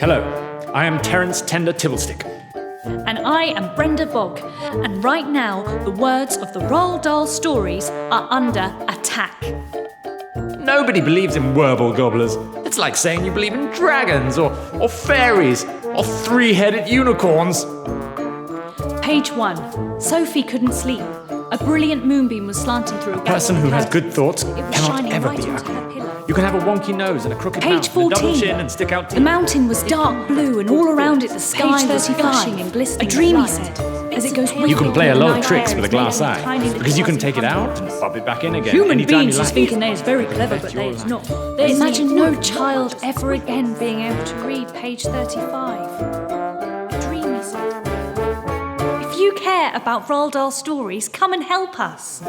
Hello, I am Terence Tender Tibblestick. And I am Brenda Bogg, and right now the words of the Roald Dahl stories are under attack. Nobody believes in werble gobblers. It's like saying you believe in dragons, or fairies, or three-headed unicorns. Page 1. Sophie couldn't sleep. A brilliant moonbeam was slanting through a gap. A person who has good thoughts It was cannot shining ever right be onto happy. her pillow. You can have a wonky nose and a crooked Page mouth, and a double 14. chin and stick out teeth. The mountain was dark blue, and all around it the sky was flashing and glistening. A dreamy said, as it goes You can play a lot of tricks with a glass Tiny eye, little because you can fuzzy take it out and pop it back in again Human anytime beings you is like. thinking they is very clever, but they is not. Imagine no child ever again being able to read page 35. A dreamy said. If you care about Roald Dahl stories, come and help us.